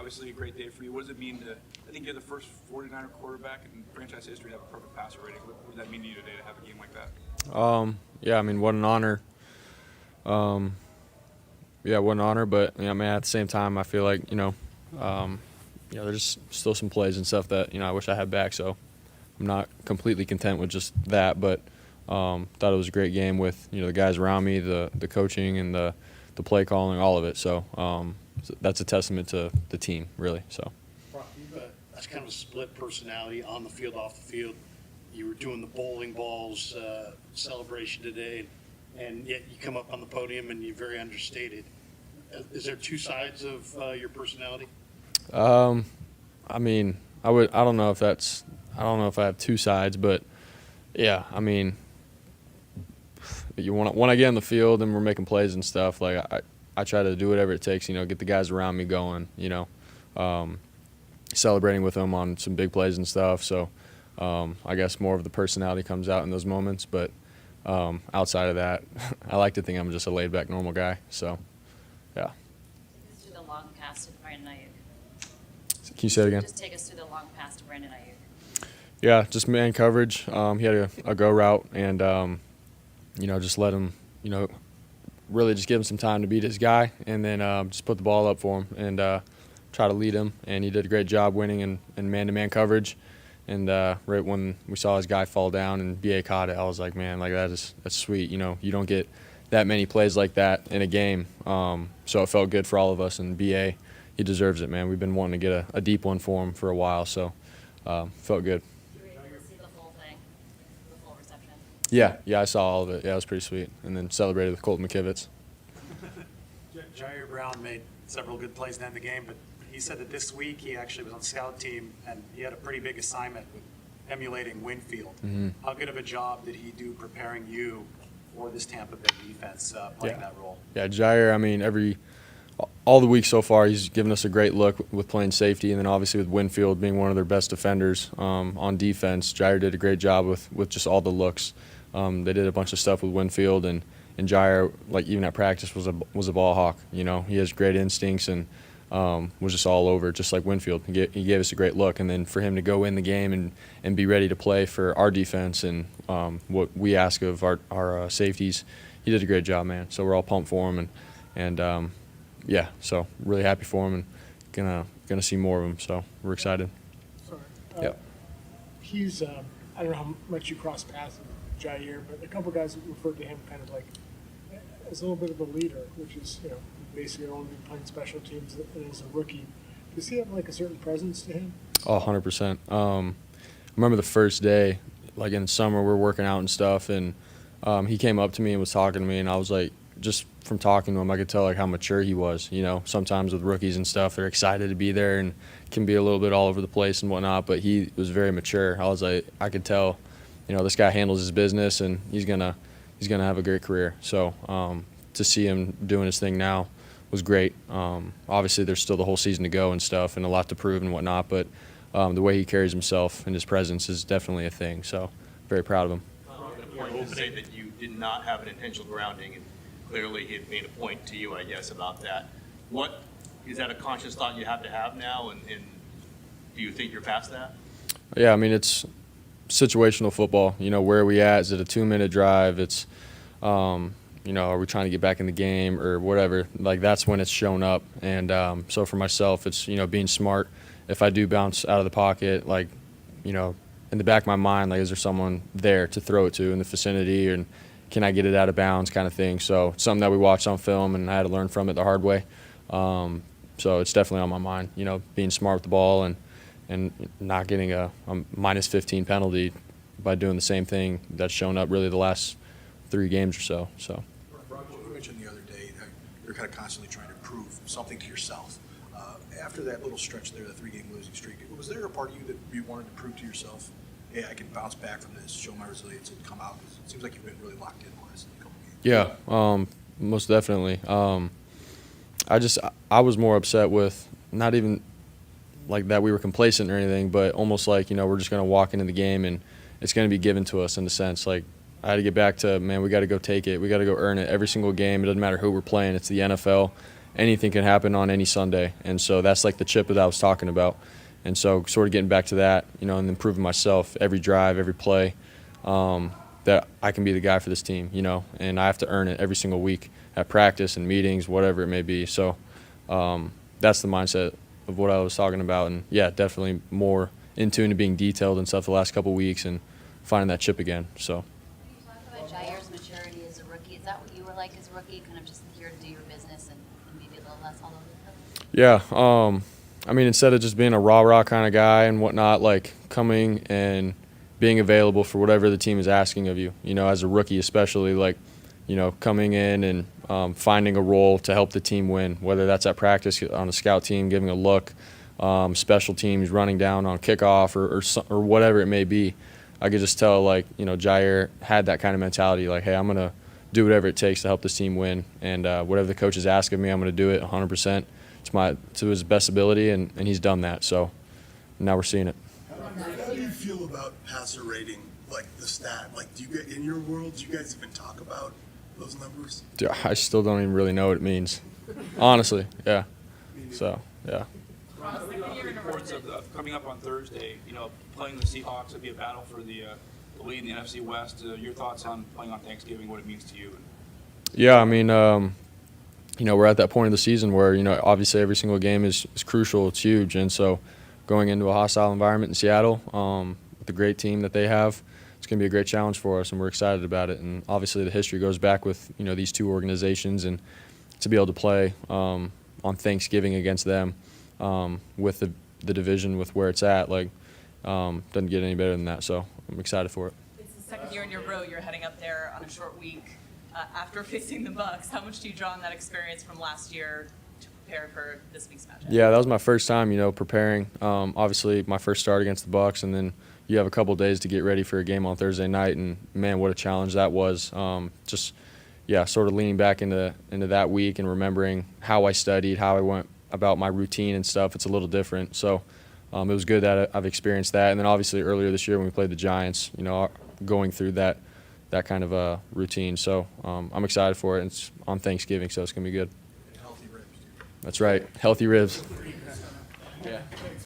obviously a great day for you. What does it mean to, I think you're the first 49er quarterback in franchise history to have a perfect passer rating. What does that mean to you today to have a game like that? Yeah, I mean, what an honor. Yeah, what an honor. But I mean, at the same time, I feel like there's still some plays and stuff that I wish I had back. So I'm not completely content with just that. But thought it was a great game with the guys around me, the coaching and the play calling, all of it. So that's a testament to the team, really. So. Brock, that's kind of a split personality on the field, off the field. You were doing the bowling balls celebration today, and yet you come up on the podium and you're very understated. Is there two sides of your personality? I mean, I don't know if I have two sides, but yeah, I mean, when I get on the field and we're making plays and stuff, like I try to do whatever it takes, get the guys around me going, celebrating with them on some big plays and stuff. So I guess more of the personality comes out in those moments, but outside of that, I like to think I'm just a laid-back, normal guy. So, yeah. Take us through the long pass to Brandon Ayuk. Can you say it again? Just take us through the long pass to Brandon Ayuk. Yeah, just man coverage. He had a go route, and just let him, really just give him some time to beat his guy, and then just put the ball up for him and try to lead him. And he did a great job winning in man-to-man coverage. And right when we saw his guy fall down and B.A. caught it, I was like, man, like that's sweet. You don't get that many plays like that in a game. So it felt good for all of us. And B.A., he deserves it, man. We've been wanting to get a deep one for him for a while, so felt good. Were you able to see the whole thing, the full reception? Yeah, I saw all of it. Yeah, it was pretty sweet. And then celebrated with Colton McKivitz. Jair Brown made several good plays to end the game, but he said that this week he actually was on the scout team and he had a pretty big assignment with emulating Winfield. Mm-hmm. How good of a job did he do preparing you for this Tampa Bay defense playing that role? Yeah, Jair, I mean, all the week so far, he's given us a great look with playing safety, and then obviously with Winfield being one of their best defenders on defense. Jair did a great job with just all the looks. They did a bunch of stuff with Winfield, and Jair, like even at practice, was a ball hawk. He has great instincts and was just all over, just like Winfield. He gave us a great look, and then for him to go in the game and be ready to play for our defense and what we ask of our safeties, he did a great job, man. So we're all pumped for him, and yeah, so really happy for him and gonna see more of him. So we're excited. Sorry. Yep. He's I don't know how much you cross paths with Jair, but a couple guys referred to him kind of like as a little bit of a leader, which is basically only been playing special teams and as a rookie. Does he have like a certain presence to him? Oh, 100%. I remember the first day, like in summer, we're working out and stuff, and he came up to me and was talking to me, and I was like, just from talking to him, I could tell like how mature he was. Sometimes with rookies and stuff, they're excited to be there and can be a little bit all over the place and whatnot, but he was very mature. I was like, I could tell, this guy handles his business and he's gonna have a great career. So to see him doing his thing now was great. Obviously, there's still the whole season to go and stuff and a lot to prove and whatnot, but the way he carries himself and his presence is definitely a thing. So very proud of him. To say that you did not have an intentional grounding, and clearly he had made a point to you, I guess, about that. What is that a conscious thought you have to have now, and do you think you're past that? Yeah, I mean, it's situational football. Where are we at? Is it a 2-minute drive? It's are we trying to get back in the game or whatever? Like, that's when it's shown up. And so for myself, it's, being smart. If I do bounce out of the pocket, like, in the back of my mind, like, is there someone there to throw it to in the vicinity, and can I get it out of bounds kind of thing? So it's something that we watched on film, and I had to learn from it the hard way. So it's definitely on my mind, being smart with the ball and not getting a minus 15 penalty by doing the same thing that's shown up really the last 3 games or so. So. Brock, you mentioned the other day that you're kind of constantly trying to prove something to yourself. After that little stretch there, the 3-game losing streak, was there a part of you that you wanted to prove to yourself, hey, I can bounce back from this, show my resilience, and come out? It seems like you've been really locked in the last couple of games. Yeah, most definitely. I was more upset with not even like that we were complacent or anything, but almost like, we're just going to walk into the game and it's going to be given to us in a sense. Like, I had to get back to, man, we got to go take it. We got to go earn it every single game. It doesn't matter who we're playing. It's the NFL. anything can happen on any Sunday. And so that's like the chip that I was talking about. And so sort of getting back to that, you know, and then proving myself every drive, every play, that I can be the guy for this team, you know, and I have to earn it every single week at practice and meetings, whatever it may be. So that's the mindset of what I was talking about. And, yeah, definitely more in tune to being detailed and stuff the last couple of weeks and finding that chip again. So. Can you talk about Jair's maturity as a rookie? Is that what you were like as a rookie, kind of just here to do your business and maybe a little less all over the place? Yeah. I mean, instead of just being a rah-rah kind of guy and whatnot, like coming and being available for whatever the team is asking of you, you know, as a rookie especially, like, you know, coming in and finding a role to help the team win, whether that's at practice on a scout team, giving a look, special teams, running down on kickoff or whatever it may be. I could just tell, like, you know, Jair had that kind of mentality, like, hey, I'm going to do whatever it takes to help this team win, and whatever the coaches ask of me, I'm going to do it 100%. To his best ability, and he's done that. So now we're seeing it. How do you feel about passer rating, like the stat? Like, do you get in your world? Do you guys even talk about those numbers? Dude, I still don't even really know what it means, honestly. Yeah. So yeah. Reports of coming up on Thursday, you know, playing the Seahawks would be a battle for the lead in the NFC West. Your thoughts on playing on Thanksgiving, what it means to you? Yeah, I mean, you know, we're at that point of the season where, you know, obviously every single game is crucial. It's huge. And so going into a hostile environment in Seattle with the great team that they have, it's going to be a great challenge for us, and we're excited about it. And obviously the history goes back with, you know, these two organizations, and to be able to play on Thanksgiving against them with the division with where it's at, like, doesn't get any better than that. So I'm excited for it. It's the second year in a row you're heading up there on a short week. After facing the Bucs, how much do you draw on that experience from last year to prepare for this week's matchup? Yeah, that was my first time, you know, preparing. Obviously, my first start against the Bucs, and then you have a couple days to get ready for a game on Thursday night. And man, what a challenge that was! Just, yeah, sort of leaning back into that week and remembering how I studied, how I went about my routine and stuff. It's a little different, so it was good that I've experienced that. And then obviously earlier this year when we played the Giants, you know, going through that kind of a routine. So I'm excited for it. It's on Thanksgiving, so it's going to be good. Healthy ribs, dude. That's right. Healthy ribs. Yeah.